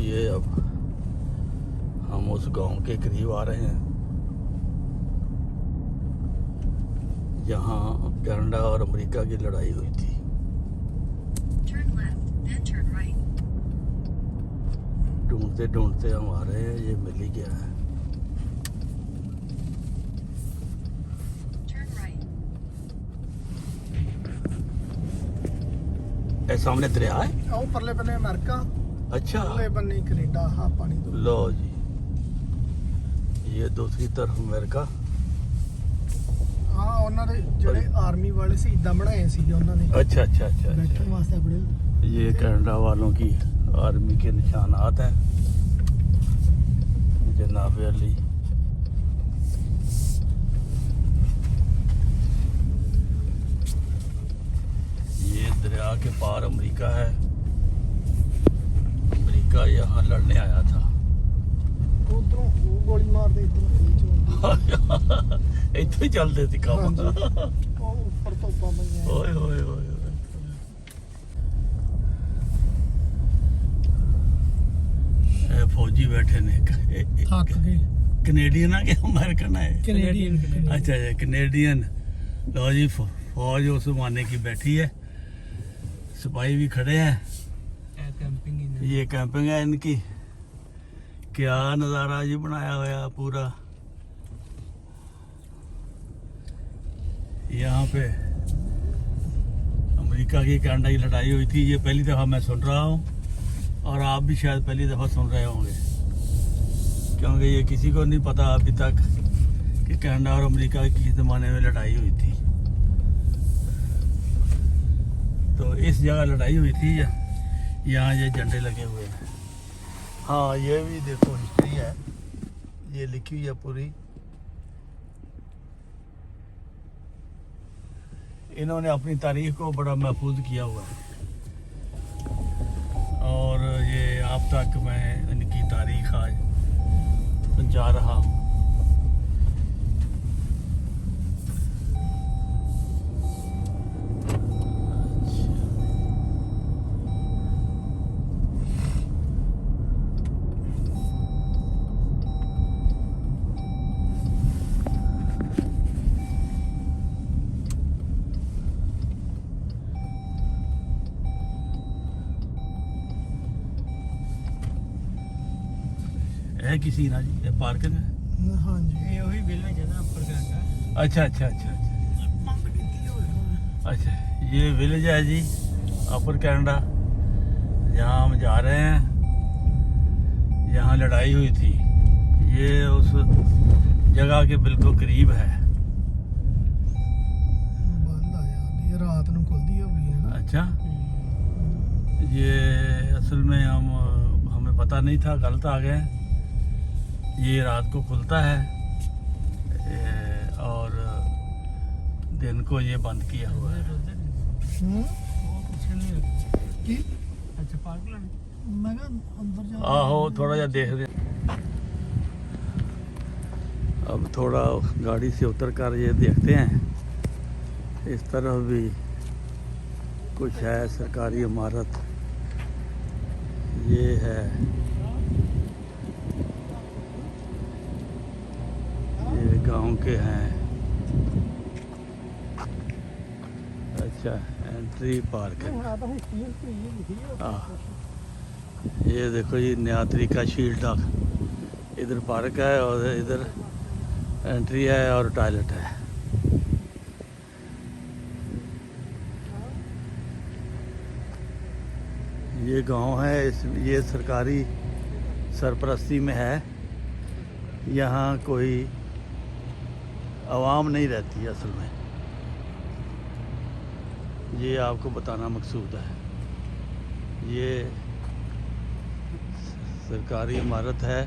ये अब हम उस गांव के करीब आ रहे हैं जहां कनाडा और अमेरिका की लड़ाई हुई थी। ढूंढते ढूंढते हम आ रहे हैं, ये मिल ही गया है। ए सामने दरिया है, ਉਹ ਪਰਲੇ ਬੰਨੇ ਅਮਰੀਕਾ, अच्छा ਅਗਲੇ ਬੰਨੇ ਕੈਨੇਡਾ। ਹਾਂ ਪਾਣੀ ਤੋਂ लो जी, ये दूसरी तरफ अमेरिका। ਹਾਂ ਉਹਨਾਂ ਦੇ ਜਿਹੜੇ ਆਰਮੀ ਵਾਲੇ ਸੀ ਇਦਾਂ ਬਣਾਏ ਸੀਗੇ ਉਹਨਾਂ ਨੇ अच्छा अच्छा अच्छा, ਬੈਠਣ अच्छा। ਵਾਸਤੇ ਆਪਣੇ। ये कनाडा वालों की आर्मी के निशानात हैं। जनाब अली ये दरिया के पार अमेरिका है। अमेरिका यहाँ लड़ने आया था। ਉਧਰੋਂ ਉਹ ਗੋਲੀ ਮਾਰਦੇ ਇਧਰੋਂ ਇੱਥੇ ਹੀ ਚੱਲਦੇ ਸੀ ਕੰਮ। ਉਹ ਉੱਪਰ ਤੋਂ ਬੰਬੀਆਂ। ਓਏ ਹੋਏ ਹੋਏ ਹੋਏ। ਇਹ ਫੌਜੀ ਬੈਠੇ ਨੇ। ਥੱਕ ਗਏ। कनेडियन है कि अमेरिकन है? ਕੈਨੇਡੀਅਨ। अच्छा अच्छा कनेडियन। लो जी फौज उस जमाने की बैठी है, सिपाही भी खड़े हैं। ये कैंपिंग है इनकी। क्या नज़ारा जी बनाया हुआ पूरा। यहाँ पे अमेरिका की कनाडा की लड़ाई हुई थी। ये पहली दफ़ा मैं सुन रहा हूँ और आप भी शायद पहली दफ़ा सुन रहे होंगे, क्योंकि ये किसी को नहीं पता अभी तक कि कनाडा और अमेरिका की किस ज़माने में लड़ाई हुई थी। तो इस जगह लड़ाई हुई थी, यहाँ ये झंडे लगे हुए हैं। हाँ ये भी देखो हिस्ट्री है, ये लिखी हुई है पूरी। इन्होंने अपनी तारीख को बड़ा महफूज किया हुआ है और ये आप तक मैं इनकी तारीख आज पहुंचा रहा हूँ। है किसी ना जी ये पार्किंग है। ਹਾਂਜੀ ਇਹ ਉਹੀ ਵਿਲੇਜ ਹੈ ਨਾ ਉੱਪਰ ਕੈਨੇਡਾ। अच्छा अच्छा अच्छा अच्छा ਪੰਪ ਕੀਤੀ ਹੋਈ। अच्छा ये विलेज है जी अपर कनाडा, यहाँ हम जा रहे हैं। यहाँ लड़ाई हुई थी, ये उस जगह के बिल्कुल करीब है। ਬੰਦ ਆ ਜਾਂਦੀ ਹੈ, ਰਾਤ ਨੂੰ ਖੁੱਲਦੀ ਹੋਗੀ ਹੈ ਨਾ। अच्छा ये असल में हमें पता नहीं था, गलत आ गए। ये रात को खुलता है और दिन को ये बंद किया हुआ है। ਕੀ ਅੱਛਾ ਪਾਰਕ ਲਾਣੇ ਮੈਂ ਕਿਹਾ ਅੰਦਰ ਜਾ। आहो थोड़ा जा देख रहे। अब थोड़ा गाड़ी से उतर कर ये देखते हैं। इस तरफ भी कुछ है सरकारी इमारत, ये है ये गांव के हैं। अच्छा एंट्री पार्क है। ਹੁਣ ਆ ਤਾਂ ਹਿਸਟਰੀ ਲਿਖੀ ਹੈ। हाँ ये देखो जी नया तरीका शील्ड का। इधर पार्क है और इधर एंट्री है और टॉयलेट है। ये गांव है, ये सरकारी सरपरस्ती में है। यहाँ कोई आवाम नहीं रहती है असल में, ये आपको बताना मकसूद है। ये सरकारी इमारत है,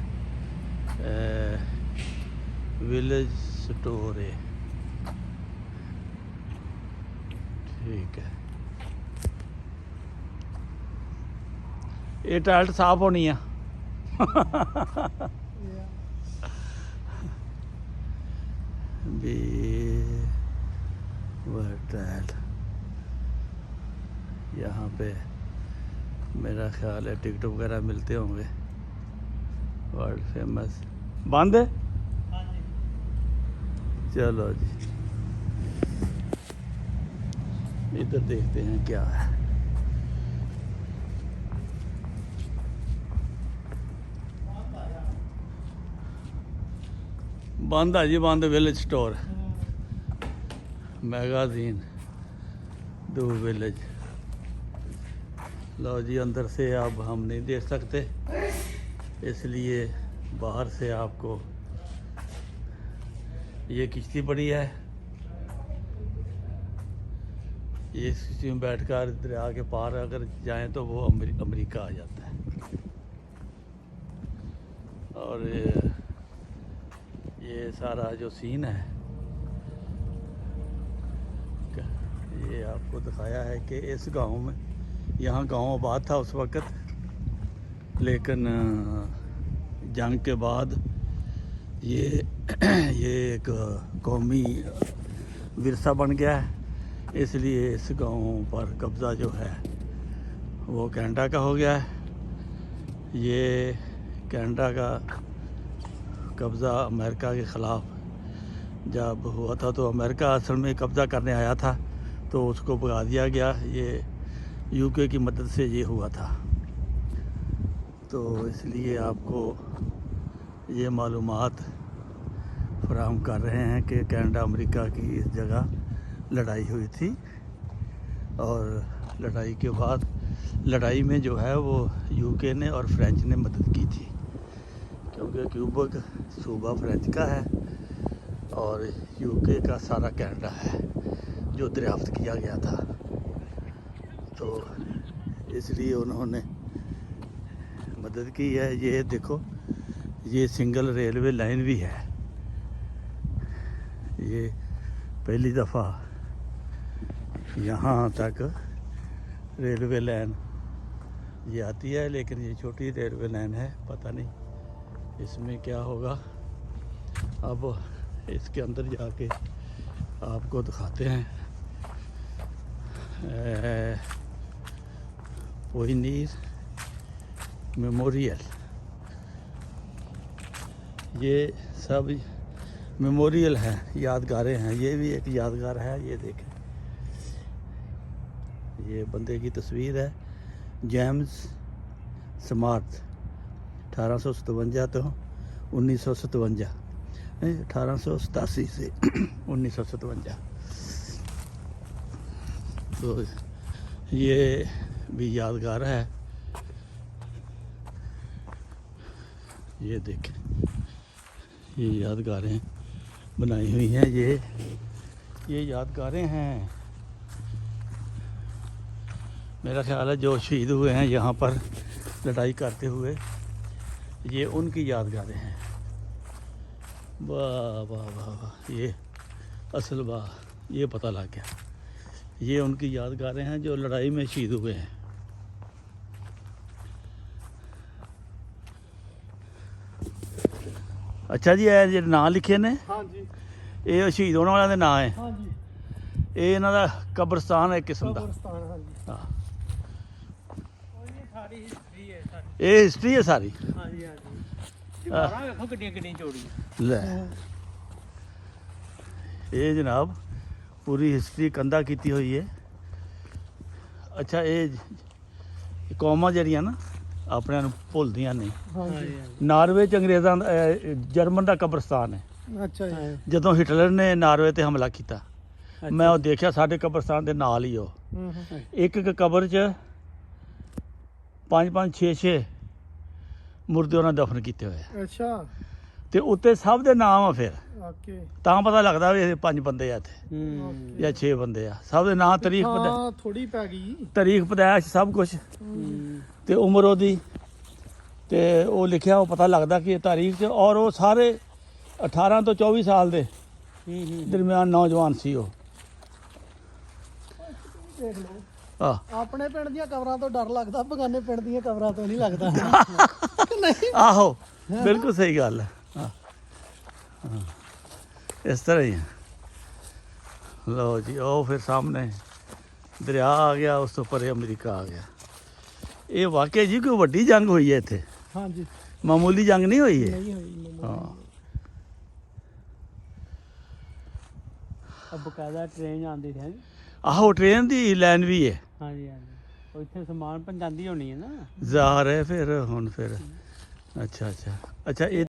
विलेज स्टोर है। ठीक है, ये टॉयलेट साफ होनी है। भी वह टॉयलेट यहाँ पे मेरा ख्याल है टिकट वगैरह मिलते होंगे। वर्ल्ड फेमस बंद है। हाँ जी। चलो जी इधर देखते हैं क्या है। बंद है जी, बंद village store magazine to village. लो जी अंदर से अब हम नहीं देख सकते, इसलिए बाहर से आपको ये किश्ती पड़ी है, ये इस किश्ती में बैठकर दरिया के पार अगर जाएं तो वो अमेरिका आ जाता है। और ये सारा जो सीन है ये आपको दिखाया है कि इस गांव में, यहाँ गांव आबाद था उस वक़्त, लेकिन जंग के बाद ये एक कौमी विरसा बन गया है, इसलिए इस गांव पर कब्ज़ा जो है वो कनाडा का हो गया है। ये कनाडा का कब्ज़ा अमेरिका के ख़िलाफ़ जब हुआ था तो अमेरिका असल में कब्ज़ा करने आया था तो उसको भगा दिया गया। ये यूके की मदद से ये हुआ था, तो इसलिए आपको ये मालूमात फराहम कर रहे हैं कि कनाडा अमेरिका की इस जगह लड़ाई हुई थी। और लड़ाई के बाद लड़ाई में जो है वो यूके ने और फ्रेंच ने मदद की थी, क्योंकि क्यूबेक सूबा फ्रेंच का है और यूके का सारा कनाडा है जो दरियाफ्त किया गया था। तो इसलिए उन्होंने मदद की है। ये देखो ये सिंगल रेलवे लाइन भी है, ये पहली दफ़ा यहाँ तक रेलवे लाइन ये आती है, लेकिन ये छोटी रेलवे लाइन है, पता नहीं इसमें क्या होगा। अब इसके अंदर जाके आपको दिखाते हैं। पोइनीर मेमोरियल, ये सब मेमोरियल हैं, यादगारें हैं। ये भी एक यादगार है, ये देखें, ये बंदे की तस्वीर है, जेम्स स्मार्ट, 1857 तो 1957, 1887 से 1957। तो ये भी यादगार है, ये देखें, ये यादगारें बनाई हुई हैं। ये यादगारें हैं, मेरा ख्याल है जो शहीद हुए हैं यहाँ पर लड़ाई करते हुए, ये उनकी यादगारें हैं। वाह वाह वाह वाह, ये असल वाह, ये पता लग गया, ये उनकी यादगारें हैं जो लड़ाई में शहीद हुए हैं। अच्छा जी, ये जो नाम लिखे ने, हाँ जी, ये शहीद होने वाले नाम है, हाँ जी, ये इन्हों का कब्रस्तान है किस्म का। कब्रिस्तान, हाँ जी। हाँ, और ये सारी हिस्ट्री है सारी। ये हिस्ट्री है सारी। हाँ जी, हाँ जी। दीवारां देखो कितनी कितनी चौड़ी। ले ये जनाब पूरी हिस्ट्री कंधा की हुई है। अच्छा, ये कौमां जड़ियां ना अपने भुलदियां नहीं। हाँ जी। नार्वे च अंग्रेज़ां जर्मन का कब्रस्तान है। अच्छा जी। ਜਦੋਂ ਹਿਟਲਰ ਨੇ ਨਾਰਵੇ ਤੇ ਹਮਲਾ ਕੀਤਾ, ਮੈਂ ਉਹ ਦੇਖਿਆ ਸਾਡੇ ਕਬਰਸਤਾਨ ਦੇ ਨਾਲ ਹੀ ਉਹ ਇੱਕ ਇੱਕ ਕਬਰ 'ਚ 5-5 6-6 ਮੁਰਦੇ ਉਹਨਾਂ ਦਫਨ ਕੀਤੇ ਹੋਏ ਆ, ਅੱਛਾ, ਤੇ ਉੱਤੇ ਸਭ ਦੇ ਨਾਮ ਆ। ਫਿਰ ਓਕੇ। ਤਾਂ ਪਤਾ ਲੱਗਦਾ ਵੀ ਇਹ 5 ਬੰਦੇ ਆ ਇੱਥੇ ਜਾਂ 6 ਬੰਦੇ ਆ, ਸਭ ਦੇ ਨਾਂ, ਤਾਰੀਖ ਹਾਂ, ਥੋੜੀ ਪੈ ਗਈ। ਤਾਰੀਖ ਪੈਦਾਇਸ਼ ਸਭ ਕੁਝ ਤੇ ਉਮਰ ਉਹਦੀ, ਤੇ ਉਹ ਲਿਖਿਆ, ਉਹ ਪਤਾ ਲੱਗਦਾ ਕਿ ਇਹ ਤਾਰੀਖ 'ਚ। ਔਰ ਉਹ ਸਾਰੇ 18 ਤੋਂ 24 ਸਾਲ ਦੇ ਦਰਮਿਆਨ ਨੌਜਵਾਨ ਸੀ ਉਹ। ਦੇਖ ਲਓ, ਆਹ ਆਪਣੇ ਪਿੰਡ ਦੀਆਂ ਕਬਰਾਂ ਤੋਂ ਡਰ ਲੱਗਦਾ, ਬਗਾਨੇ ਪਿੰਡ ਦੀਆਂ ਕਬਰਾਂ ਤੋਂ ਨਹੀਂ ਲੱਗਦਾ। ਆਹੋ, ਬਿਲਕੁਲ ਸਹੀ ਗੱਲ ਹੈ। ਹਾਂ, ਇਸ ਤਰ੍ਹਾਂ ਹੀ ਹੈ। ਲਓ ਜੀ, ਉਹ ਫਿਰ ਸਾਹਮਣੇ ਦਰਿਆ ਆ ਗਿਆ, ਉਸ ਤੋਂ ਪਰੇ ਅਮਰੀਕਾ ਆ ਗਿਆ। ਇਹ ਵਾਕਿਆ ਜੀ ਕੋਈ ਵੱਡੀ ਜੰਗ ਹੋਈ ਹੈ ਇੱਥੇ। हाँ जी ਮਾਮੂਲੀ ਜੰਗ ਨਹੀਂ ਹੋਈ ਹੈ नहीं हुई ਹਾਂ अब बकायदा ट्रेन आती है ਆਹੋ ਟ੍ਰੇਨ ਦੀ ਲਾਈਨ ਵੀ ਹੈ हाँ जी हाँ जी उत्थे समान पहुंचाती होनी है ना ਜ਼ਾਹਰ ਹੈ ਫਿਰ ਹੁਣ ਫਿਰ ਅੱਛਾ ਅੱਛਾ ਅੱਛਾ ਇਹ